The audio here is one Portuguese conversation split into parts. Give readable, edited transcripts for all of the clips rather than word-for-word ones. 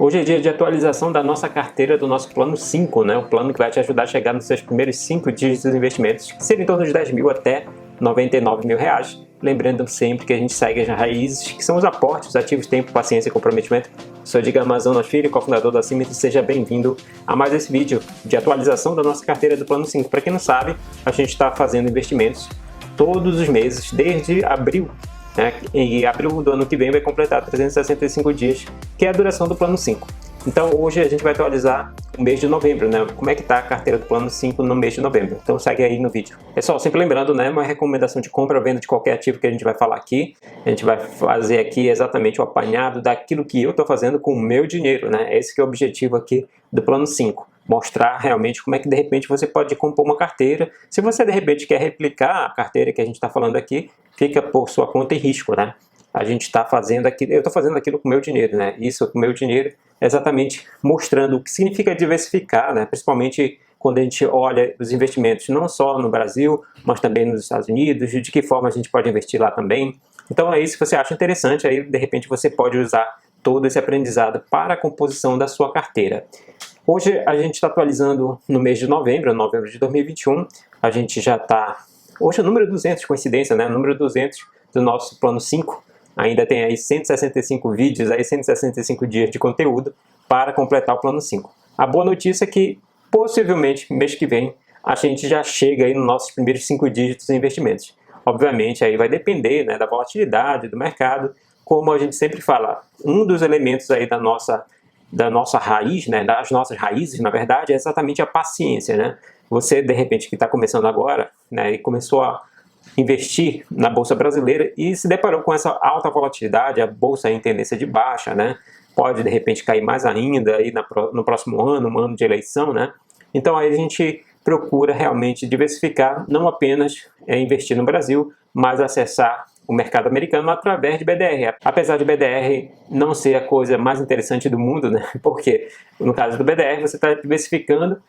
Hoje é dia de atualização da nossa carteira do nosso plano 5, né? O plano que vai te ajudar a chegar nos seus primeiros 5 dígitos dos investimentos, que seriam em torno de 10 mil até 99 mil reais. Lembrando sempre que a gente segue as raízes, que são os aportes, os ativos, tempo, paciência e comprometimento. Sou Edgar Amazonas Filho, cofundador da Symmetry. Seja bem-vindo a mais esse vídeo de atualização da nossa carteira do plano 5. Para quem não sabe, a gente está fazendo investimentos todos os meses, desde abril. Em abril do ano que vem vai completar 365 dias, que é a duração do plano 5. Então hoje a gente vai atualizar o mês de novembro, né? Como é que está a carteira do plano 5 no mês de novembro. Então segue aí no vídeo. Pessoal, sempre lembrando, né? Uma recomendação de compra ou venda de qualquer ativo que a gente vai falar aqui. A gente vai fazer aqui exatamente o apanhado daquilo que eu estou fazendo com o meu dinheiro, né? Esse que é o objetivo aqui do plano 5. Mostrar realmente como é que de repente você pode compor uma carteira. Se você de repente quer replicar a carteira que a gente está falando aqui, fica por sua conta e risco, né? A gente está fazendo aquilo, eu estou fazendo aquilo com o meu dinheiro, né? Isso com o meu dinheiro é exatamente mostrando o que significa diversificar, né? Principalmente quando a gente olha os investimentos não só no Brasil, mas também nos Estados Unidos, de que forma a gente pode investir lá também. Então é isso que você acha interessante, aí de repente você pode usar todo esse aprendizado para a composição da sua carteira. Hoje a gente está atualizando no mês de novembro de 2021, a gente já está... Hoje é o número 200, coincidência, né? Número 200 do nosso plano 5. Ainda tem aí 165 vídeos, aí 165 dias de conteúdo para completar o plano 5. A boa notícia é que, possivelmente, mês que vem, a gente já chega aí nos nossos primeiros 5 dígitos de investimentos. Obviamente, aí vai depender, né, da volatilidade do mercado. Como a gente sempre fala, um dos elementos aí da nossa raiz, né, das nossas raízes, na verdade, é exatamente a paciência, né? Você, de repente, que está começando agora, né, e começou a investir na Bolsa Brasileira e se deparou com essa alta volatilidade, a Bolsa em tendência de baixa, né? Pode, de repente, cair mais ainda aí no próximo ano, um ano de eleição, né? Então, aí a gente procura realmente diversificar, não apenas investir no Brasil, mas acessar o mercado americano através de BDR. Apesar de BDR não ser a coisa mais interessante do mundo, né? Porque no caso do BDR você está diversificando,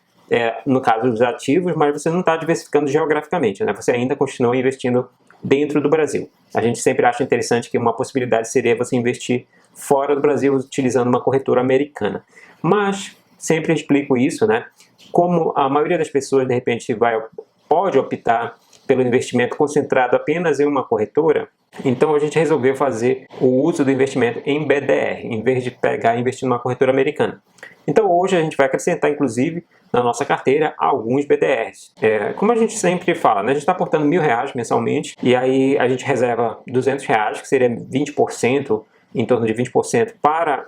no caso dos ativos, mas você não está diversificando geograficamente, né? Você ainda continua investindo dentro do Brasil. A gente sempre acha interessante que uma possibilidade seria você investir fora do Brasil utilizando uma corretora americana. Mas sempre explico isso, né? Como a maioria das pessoas de repente pode optar pelo investimento concentrado apenas em uma corretora, então a gente resolveu fazer o uso do investimento em BDR, em vez de pegar e investir numa corretora americana. Então hoje a gente vai acrescentar, inclusive, na nossa carteira, alguns BDRs. Como a gente sempre fala, né? A gente está aportando R$1.000 mensalmente, e aí a gente reserva R$200, que seria 20%, em torno de 20% para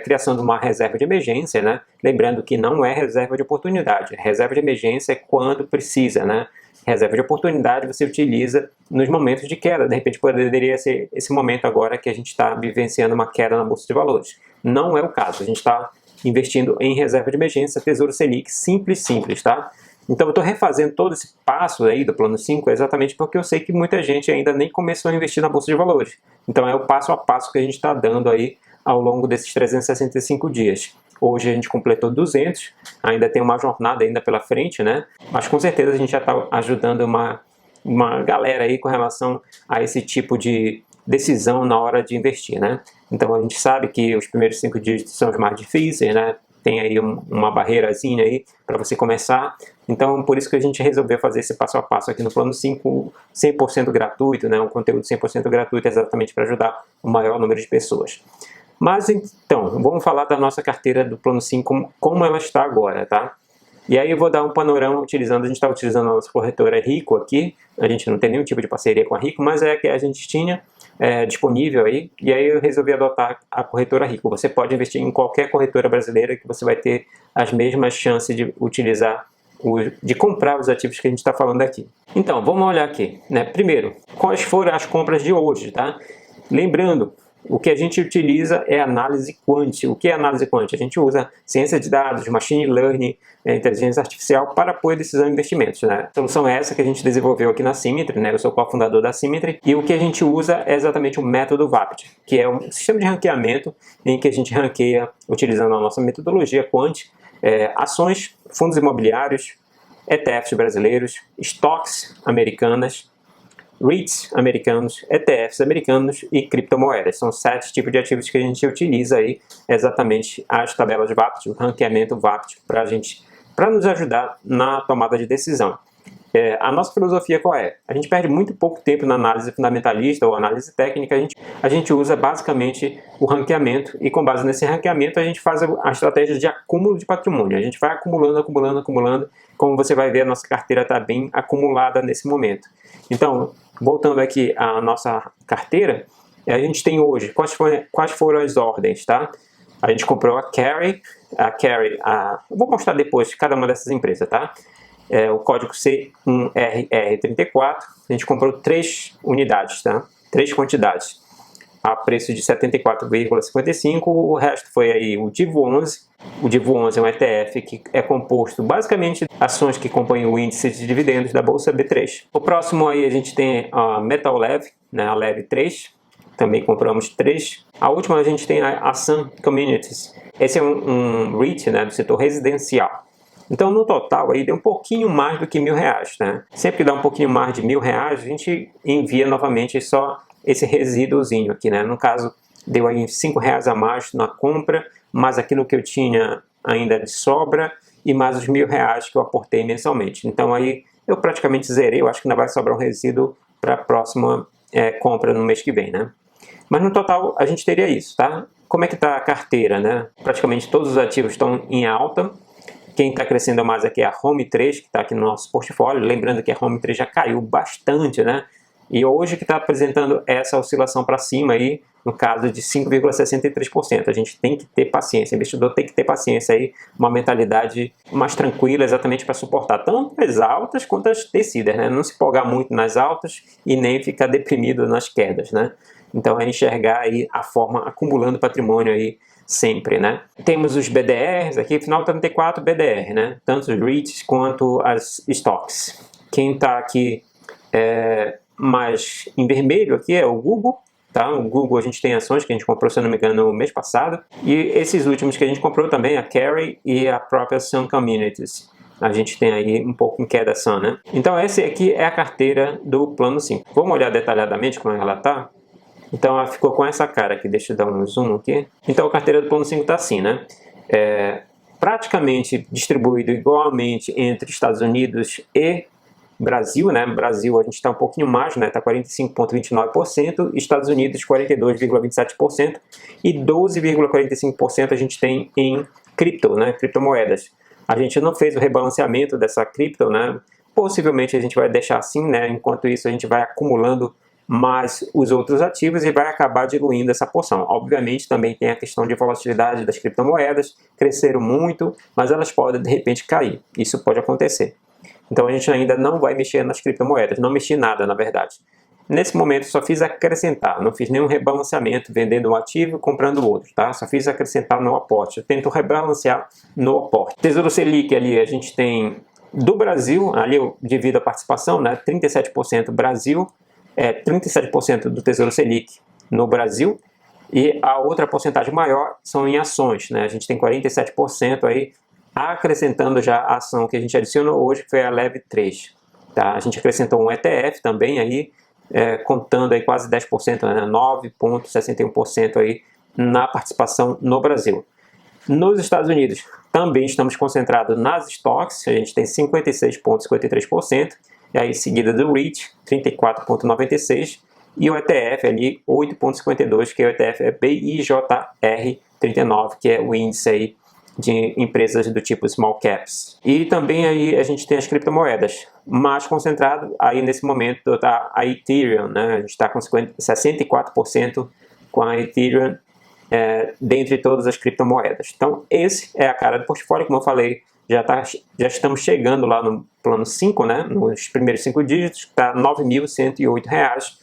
criação de uma reserva de emergência, né? Lembrando que não é reserva de oportunidade. Reserva de emergência é quando precisa, né? Reserva de oportunidade você utiliza nos momentos de queda. De repente poderia ser esse momento agora que a gente está vivenciando uma queda na Bolsa de Valores. Não é o caso. A gente está investindo em reserva de emergência, Tesouro Selic, simples, tá? Então eu estou refazendo todo esse passo aí do plano 5 exatamente porque eu sei que muita gente ainda nem começou a investir na Bolsa de Valores. Então é o passo a passo que a gente está dando aí ao longo desses 365 dias. Hoje a gente completou 200, ainda tem uma jornada ainda pela frente, né? Mas com certeza a gente já está ajudando uma galera aí com relação a esse tipo de decisão na hora de investir, né? Então a gente sabe que os primeiros 5 dígitos são os mais difíceis, né? Tem aí uma barreirazinha aí para você começar. Então por isso que a gente resolveu fazer esse passo a passo aqui no plano 5, 100% gratuito, né? Um conteúdo 100% gratuito exatamente para ajudar o maior número de pessoas. Mas então, vamos falar da nossa carteira do plano 5, como ela está agora, tá? E aí eu vou dar um panorama utilizando, a gente está utilizando a nossa corretora Rico aqui, a gente não tem nenhum tipo de parceria com a Rico, mas é a que a gente tinha disponível aí, e aí eu resolvi adotar a corretora Rico. Você pode investir em qualquer corretora brasileira que você vai ter as mesmas chances de utilizar, de comprar os ativos que a gente está falando aqui. Então, vamos olhar aqui, né? Primeiro, quais foram as compras de hoje, tá? Lembrando, o que a gente utiliza é análise quant. O que é análise quant? A gente usa ciência de dados, machine learning, inteligência artificial para apoio à decisão de investimentos, né? A solução é essa que a gente desenvolveu aqui na Symmetry, né? Eu sou cofundador da Symmetry, e o que a gente usa é exatamente o método VAPT, que é um sistema de ranqueamento em que a gente ranqueia, utilizando a nossa metodologia quant, ações, fundos imobiliários, ETFs brasileiros, estoques americanas, REITs americanos, ETFs americanos e criptomoedas. São 7 tipos de ativos que a gente utiliza aí exatamente as tabelas VAPT, o ranqueamento VAPT, para nos ajudar na tomada de decisão. A nossa filosofia qual é? A gente perde muito pouco tempo na análise fundamentalista ou análise técnica, a gente usa basicamente o ranqueamento e com base nesse ranqueamento a gente faz a estratégia de acúmulo de patrimônio. A gente vai acumulando, como você vai ver a nossa carteira está bem acumulada nesse momento. Então, voltando aqui à nossa carteira, a gente tem hoje, quais foram as ordens, tá? A gente comprou a Carry, eu vou mostrar depois cada uma dessas empresas, tá? O código C1RR34, a gente comprou 3 unidades, tá? 3 quantidades, a preço de 74,55, o resto foi aí o Divo 11. O Divo 11 é um ETF que é composto basicamente de ações que compõem o índice de dividendos da Bolsa B3. O próximo aí a gente tem a Metal Lev, né, a Lev 3, também compramos 3. A última a gente tem a Sun Communities, esse é um REIT, né, do setor residencial. Então, no total, aí deu um pouquinho mais do que R$1.000, né? Sempre que dá um pouquinho mais de R$1.000, a gente envia novamente só esse resíduozinho aqui, né? No caso, deu aí R$5 a mais na compra, mais aquilo que eu tinha ainda de sobra e mais os R$1.000 que eu aportei mensalmente. Então, aí eu praticamente zerei, eu acho que ainda vai sobrar um resíduo para a próxima compra no mês que vem, né? Mas no total, a gente teria isso, tá? Como é que está a carteira, né? Praticamente todos os ativos estão em alta. Quem está crescendo mais aqui é a Home 3, que está aqui no nosso portfólio. Lembrando que a Home 3 já caiu bastante, né? E hoje que está apresentando essa oscilação para cima aí, no caso de 5,63%. A gente tem que ter paciência, o investidor tem que ter paciência aí, uma mentalidade mais tranquila exatamente para suportar tanto as altas quanto as descidas, né? Não se empolgar muito nas altas e nem ficar deprimido nas quedas, né? Então é enxergar aí a forma acumulando patrimônio aí sempre, né? Temos os BDRs aqui, final 34 BDR, né? Tanto os REITs quanto as stocks. Quem está aqui mais em vermelho aqui é o Google, tá? O Google a gente tem ações que a gente comprou, se eu não me engano, no mês passado. E esses últimos que a gente comprou também, a Carry e a própria Sun Communities. A gente tem aí um pouco em queda Sun, né? Então essa aqui é a carteira do plano 5. Vamos olhar detalhadamente como ela está? Então ela ficou com essa cara aqui, deixa eu dar um zoom aqui. Então a carteira do plano 5 está assim, né? Praticamente distribuído igualmente entre Estados Unidos e Brasil, né? Brasil a gente está um pouquinho mais, né? Está 45,29%, Estados Unidos 42,27% e 12,45% a gente tem em cripto, né? Criptomoedas. A gente não fez o rebalanceamento dessa cripto, né? Possivelmente a gente vai deixar assim, né? Enquanto isso a gente vai acumulando mais os outros ativos e vai acabar diluindo essa porção. Obviamente também tem a questão de volatilidade das criptomoedas, cresceram muito, mas elas podem de repente cair, isso pode acontecer. Então a gente ainda não vai mexer nas criptomoedas, não mexi nada na verdade. Nesse momento só fiz acrescentar, não fiz nenhum rebalanceamento, vendendo um ativo e comprando outro, tá? Só fiz acrescentar no aporte, eu tento rebalancear no aporte. Tesouro Selic ali a gente tem do Brasil, ali eu divido a participação, né? 37% Brasil, 37% do Tesouro Selic no Brasil e a outra porcentagem maior são em ações, né? A gente tem 47% aí, acrescentando já a ação que a gente adicionou hoje, que foi a Lev 3. Tá? A gente acrescentou um ETF também aí, contando aí quase 10%, né? 9,61% aí na participação no Brasil. Nos Estados Unidos também estamos concentrados nas stocks, a gente tem 56,53%, e aí em seguida do REIT, 34,96%, e o ETF ali, 8,52%, que é o ETF BIJR39, que é o índice aí de empresas do tipo Small Caps. E também aí a gente tem as criptomoedas, mais concentrado aí nesse momento tá a Ethereum, né? A gente está com 64% com a Ethereum dentre todas as criptomoedas. Então esse é a cara do portfólio, como eu falei, já estamos chegando lá no plano 5, né? Nos primeiros 5 dígitos, está R$ 9.108.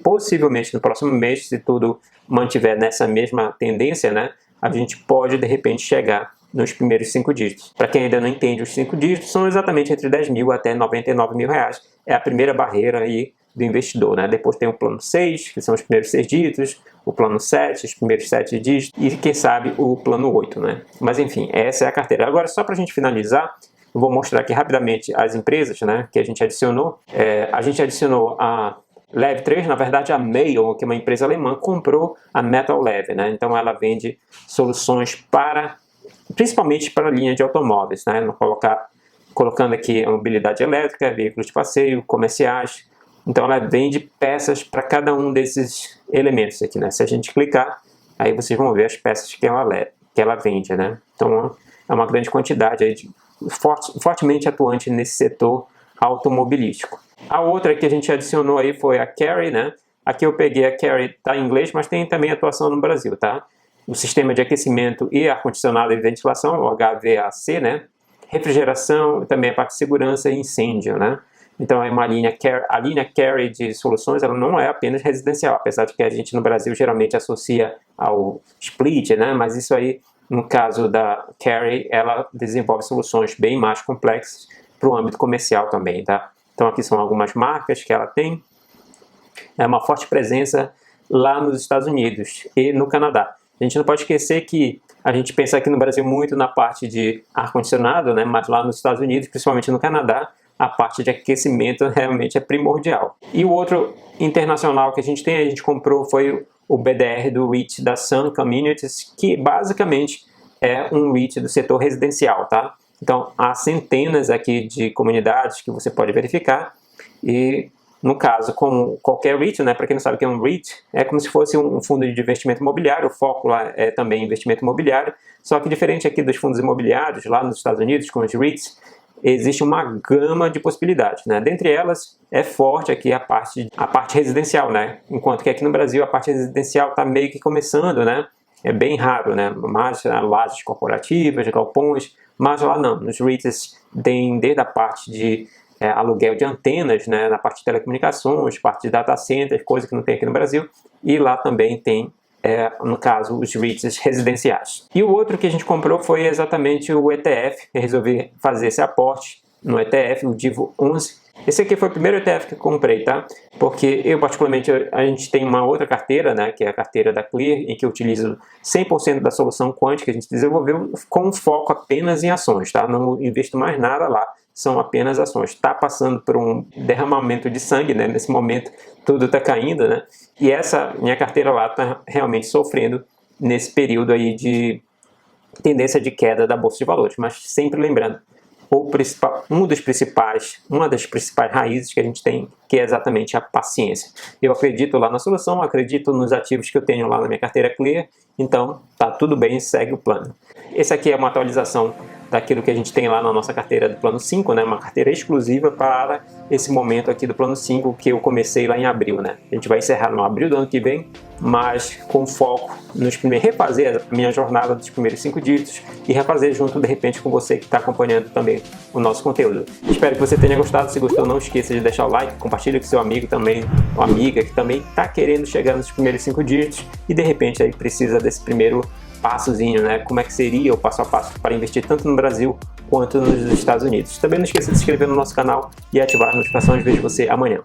Possivelmente no próximo mês, se tudo mantiver nessa mesma tendência, né? A gente pode de repente chegar nos primeiros 5 dígitos. Para quem ainda não entende, os 5 dígitos são exatamente entre 10 mil até R$ 99.000. É a primeira barreira aí do investidor, né? Depois tem o plano 6, que são os primeiros 6 dígitos, o plano 7, os primeiros 7 dígitos, e quem sabe o plano 8, né? Mas enfim, essa é a carteira. Agora, só para a gente finalizar, Eu vou mostrar aqui rapidamente as empresas, né, que a gente adicionou. A gente adicionou a Lev3, na verdade a Mail, que é uma empresa alemã, comprou a Metal Lev, né? Então ela vende soluções principalmente para a linha de automóveis, né? Colocando aqui a mobilidade elétrica, veículos de passeio, comerciais. Então ela vende peças para cada um desses elementos aqui, né? Se a gente clicar, aí vocês vão ver as peças que ela vende, né? Então é uma grande quantidade aí fortemente atuante nesse setor automobilístico. A outra que a gente adicionou aí foi a Carry, né? Aqui eu peguei a Carry, tá em inglês, mas tem também atuação no Brasil, tá? O sistema de aquecimento e ar-condicionado e ventilação, o HVAC, né? Refrigeração, também a parte de segurança e incêndio, né? Então é uma linha a linha Carry de soluções, ela não é apenas residencial, apesar de que a gente no Brasil geralmente associa ao split, né? Mas isso aí, no caso da Carry, ela desenvolve soluções bem mais complexas para o âmbito comercial também, tá? Então aqui são algumas marcas que ela tem. É uma forte presença lá nos Estados Unidos e no Canadá. A gente não pode esquecer que a gente pensa aqui no Brasil muito na parte de ar-condicionado, né? Mas lá nos Estados Unidos, principalmente no Canadá, a parte de aquecimento realmente é primordial. E o outro internacional que a gente comprou foi o BDR do REIT da Sun Communities, que basicamente é um REIT do setor residencial, tá? Então, há centenas aqui de comunidades que você pode verificar e, no caso, como qualquer REIT, né, para quem não sabe o que é um REIT, é como se fosse um fundo de investimento imobiliário, o foco lá é também investimento imobiliário, só que diferente aqui dos fundos imobiliários, lá nos Estados Unidos, com os REITs, existe uma gama de possibilidades, né? Dentre elas, é forte aqui a parte residencial, né? Enquanto que aqui no Brasil a parte residencial está meio que começando, né? É bem raro, né? Mais lajes corporativas, galpões, mas lá não. Nos REITs tem desde a parte de aluguel de antenas, né? Na parte de telecomunicações, parte de data centers, coisa que não tem aqui no Brasil. E lá também tem, no caso, os REITs residenciais. E o outro que a gente comprou foi exatamente o ETF. Eu resolvi fazer esse aporte no ETF, o Divo 11. Esse aqui foi o primeiro ETF que eu comprei, tá? Porque eu, particularmente, a gente tem uma outra carteira, né? Que é a carteira da Clear, em que eu utilizo 100% da solução quântica que a gente desenvolveu com foco apenas em ações, tá? Não investo mais nada lá, são apenas ações. Está passando por um derramamento de sangue, né? Nesse momento, tudo está caindo, né? E essa minha carteira lá está realmente sofrendo nesse período aí de tendência de queda da Bolsa de Valores. Mas sempre lembrando, uma das principais raízes que a gente tem, que é exatamente a paciência. Eu acredito lá na solução, acredito nos ativos que eu tenho lá na minha carteira Clear, então tá tudo bem, segue o plano. Esse aqui é uma atualização daquilo que a gente tem lá na nossa carteira do plano 5, né? Uma carteira exclusiva para esse momento aqui do plano 5 que eu comecei lá em abril, né? A gente vai encerrar no abril do ano que vem, mas com foco nos refazer a minha jornada dos primeiros 5 dígitos e refazer junto de repente com você que está acompanhando também o nosso conteúdo. Espero que você tenha gostado. Se gostou, não esqueça de deixar o like, compartilha com seu amigo também, ou amiga que também está querendo chegar nos primeiros 5 dígitos e de repente aí precisa desse primeiro passozinho, né? Como é que seria o passo a passo para investir tanto no Brasil quanto nos Estados Unidos. Também não esqueça de se inscrever no nosso canal e ativar as notificações. Vejo você amanhã.